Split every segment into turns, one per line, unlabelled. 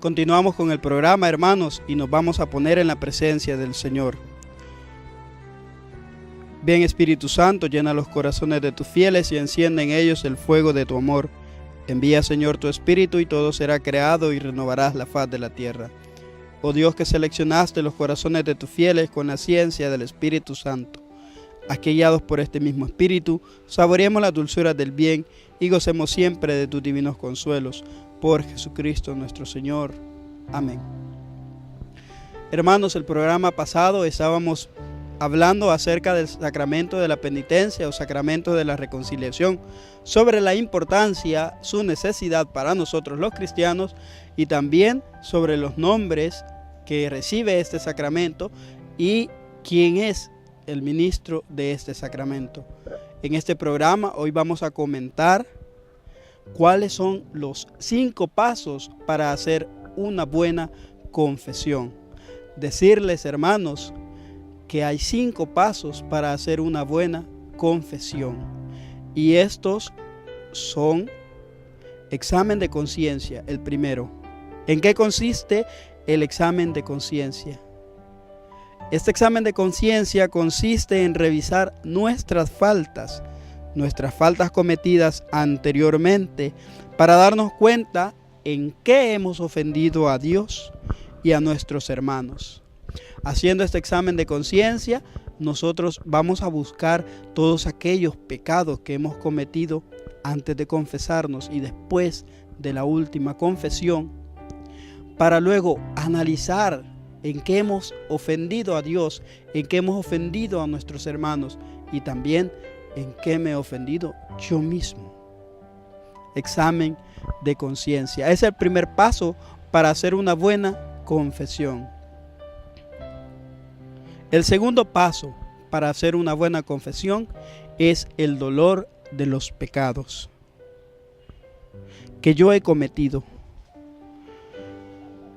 Continuamos con el programa, hermanos, y nos vamos a poner en la presencia del Señor. Ven, Espíritu Santo, llena los corazones de tus fieles y enciende en ellos el fuego de tu amor. Envía, Señor, tu Espíritu y todo será creado y renovarás la faz de la tierra. Oh Dios, que seleccionaste los corazones de tus fieles con la ciencia del Espíritu Santo. Haz que, guiados por este mismo Espíritu, saboreemos las dulzuras del bien y gocemos siempre de tus divinos consuelos. Por Jesucristo nuestro Señor. Amén. Hermanos, el programa pasado estábamos hablando acerca del sacramento de la penitencia o sacramento de la reconciliación, sobre la importancia, su necesidad para nosotros los cristianos y también sobre los nombres que recibe este sacramento y quién es el ministro de este sacramento. En este programa hoy vamos a comentar cuáles son los 5 pasos para hacer una buena confesión. Decirles, hermanos, que hay 5 pasos para hacer una buena confesión. Y estos son: examen de conciencia, el primero. ¿En qué consiste el examen de conciencia? Este examen de conciencia consiste en revisar nuestras faltas cometidas anteriormente, para darnos cuenta en qué hemos ofendido a Dios y a nuestros hermanos. Haciendo este examen de conciencia, nosotros vamos a buscar todos aquellos pecados que hemos cometido antes de confesarnos y después de la última confesión, para luego analizar en qué hemos ofendido a Dios, en qué hemos ofendido a nuestros hermanos y también en qué me he ofendido yo mismo. Examen de conciencia. Es el primer paso para hacer una buena confesión. El segundo paso para hacer una buena confesión es el dolor de los pecados que yo he cometido.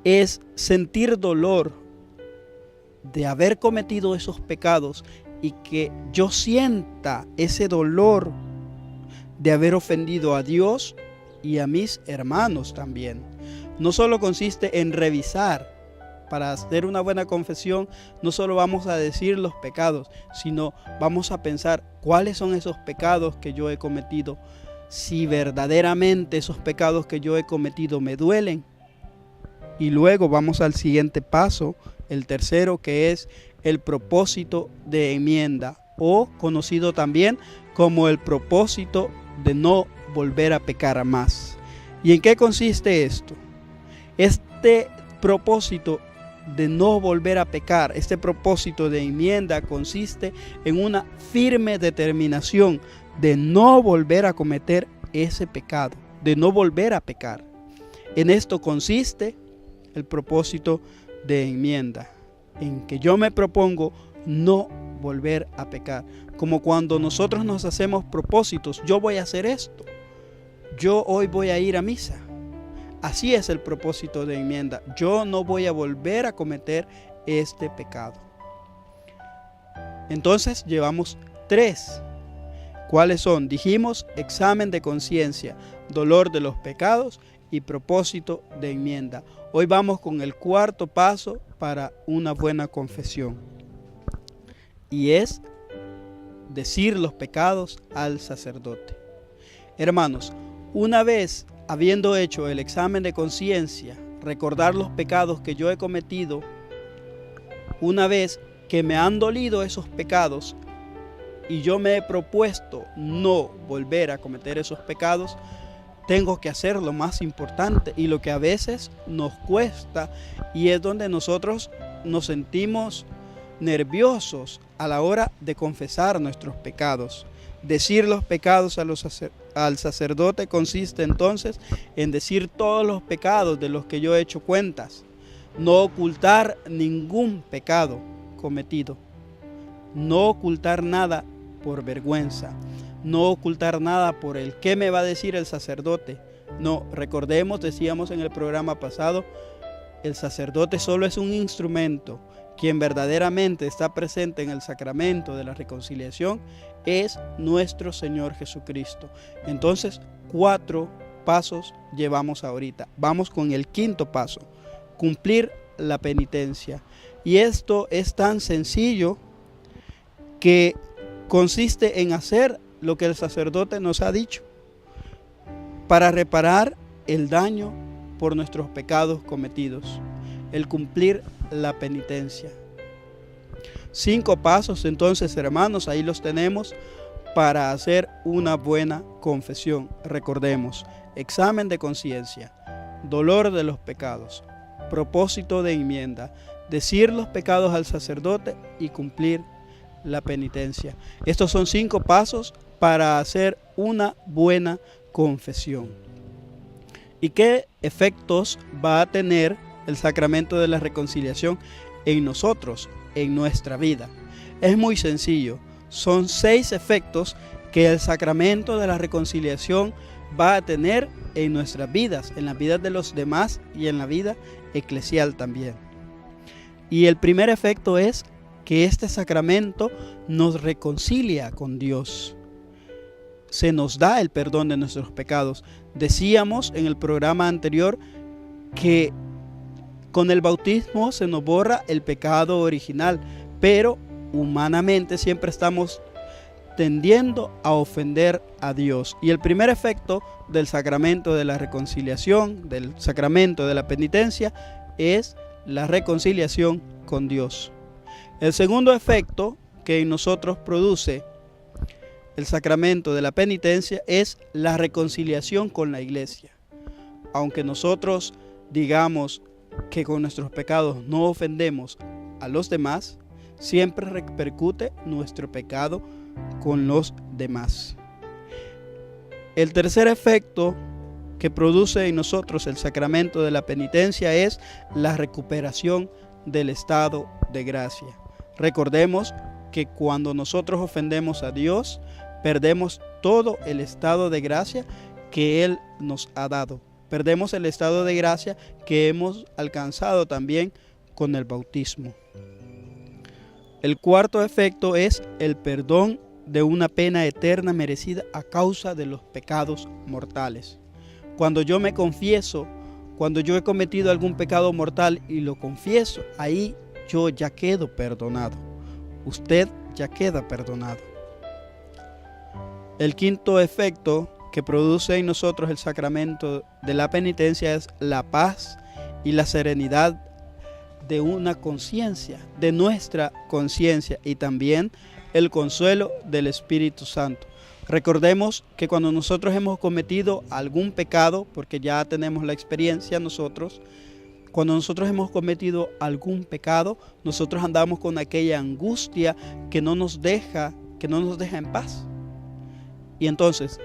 Es sentir dolor de haber cometido esos pecados y que yo sienta ese dolor de haber ofendido a Dios y a mis hermanos también. No solo consiste en revisar. Para hacer una buena confesión, no solo vamos a decir los pecados, sino vamos a pensar cuáles son esos pecados que yo he cometido, si verdaderamente esos pecados que yo he cometido me duelen. Y luego vamos al siguiente paso, el tercero, que es el propósito de enmienda, o conocido también como el propósito de no volver a pecar más. ¿Y en qué consiste esto? Este propósito de no volver a pecar, este propósito de enmienda consiste en una firme determinación de no volver a cometer ese pecado, de no volver a pecar. En esto consiste el propósito de enmienda, en que yo me propongo no volver a pecar. Como cuando nosotros nos hacemos propósitos: yo voy a hacer esto, yo hoy voy a ir a misa. Así es el propósito de enmienda: yo no voy a volver a cometer este pecado. Entonces llevamos 3. ¿Cuáles son? Dijimos examen de conciencia, dolor de los pecados y propósito de enmienda. Hoy vamos con el 4º paso para una buena confesión, y es decir los pecados al sacerdote. Hermanos, una vez habiendo hecho el examen de conciencia, recordar los pecados que yo he cometido, una vez que me han dolido esos pecados y yo me he propuesto no volver a cometer esos pecados, tengo que hacer lo más importante y lo que a veces nos cuesta, y es donde nosotros nos sentimos nerviosos a la hora de confesar nuestros pecados. Decir los pecados al sacerdote consiste entonces en decir todos los pecados de los que yo he hecho cuentas, no ocultar ningún pecado cometido, no ocultar nada por vergüenza, no ocultar nada por el qué me va a decir el sacerdote. No, recordemos, decíamos en el programa pasado, el sacerdote solo es un instrumento. Quien verdaderamente está presente en el sacramento de la reconciliación es nuestro Señor Jesucristo. Entonces, 4 pasos llevamos ahorita. Vamos con el quinto paso, cumplir la penitencia. Y esto es tan sencillo que consiste en hacer lo que el sacerdote nos ha dicho para reparar el daño por nuestros pecados cometidos, el cumplir la penitencia. 5 pasos entonces, hermanos, ahí los tenemos para hacer una buena confesión. Recordemos: examen de conciencia, dolor de los pecados, propósito de enmienda, decir los pecados al sacerdote y cumplir la penitencia. Estos son 5 pasos para hacer una buena confesión. ¿Y qué efectos va a tener el sacramento de la reconciliación en nosotros, en nuestra vida? Es muy sencillo. Son 6 efectos que el sacramento de la reconciliación va a tener en nuestras vidas, en las vidas de los demás y en la vida eclesial también. Y el primer efecto es que este sacramento nos reconcilia con Dios. Se nos da el perdón de nuestros pecados. Decíamos en el programa anterior que con el bautismo se nos borra el pecado original, pero humanamente siempre estamos tendiendo a ofender a Dios. Y el primer efecto del sacramento de la reconciliación, del sacramento de la penitencia, es la reconciliación con Dios. El segundo efecto que en nosotros produce el sacramento de la penitencia es la reconciliación con la iglesia. Aunque nosotros digamos que con nuestros pecados no ofendemos a los demás, siempre repercute nuestro pecado con los demás. El tercer efecto que produce en nosotros el sacramento de la penitencia es la recuperación del estado de gracia. Recordemos que cuando nosotros ofendemos a Dios, perdemos todo el estado de gracia que Él nos ha dado. Perdemos el estado de gracia que hemos alcanzado también con el bautismo. El cuarto efecto es el perdón de una pena eterna merecida a causa de los pecados mortales. Cuando yo me confieso, cuando yo he cometido algún pecado mortal y lo confieso, ahí yo ya quedo perdonado. Usted ya queda perdonado. El quinto efecto que produce en nosotros el sacramento de la penitencia es la paz y la serenidad de una conciencia, de nuestra conciencia, y también el consuelo del Espíritu Santo. Recordemos que cuando nosotros hemos cometido algún pecado, porque ya tenemos la experiencia nosotros, cuando nosotros hemos cometido algún pecado, nosotros andamos con aquella angustia que no nos deja en paz. Y entonces,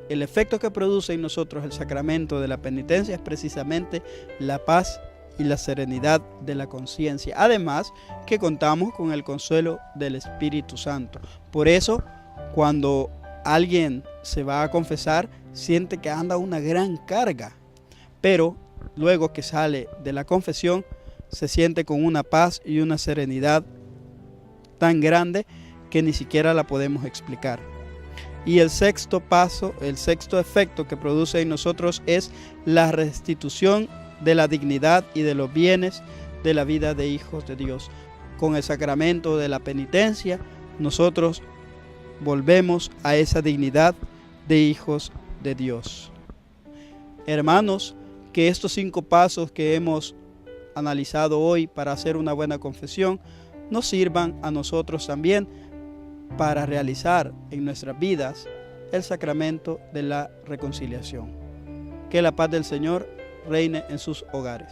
el efecto que produce en nosotros el sacramento de la penitencia es precisamente la paz y la serenidad de la conciencia. Además, que contamos con el consuelo del Espíritu Santo. Por eso, cuando alguien se va a confesar, siente que anda una gran carga, pero luego que sale de la confesión, se siente con una paz y una serenidad tan grande que ni siquiera la podemos explicar. Y el sexto paso, el sexto efecto que produce en nosotros es la restitución de la dignidad y de los bienes de la vida de hijos de Dios. Con el sacramento de la penitencia, nosotros volvemos a esa dignidad de hijos de Dios. Hermanos, que estos 5 pasos que hemos analizado hoy para hacer una buena confesión nos sirvan a nosotros también para realizar en nuestras vidas el sacramento de la reconciliación. Que la paz del Señor reine en sus hogares.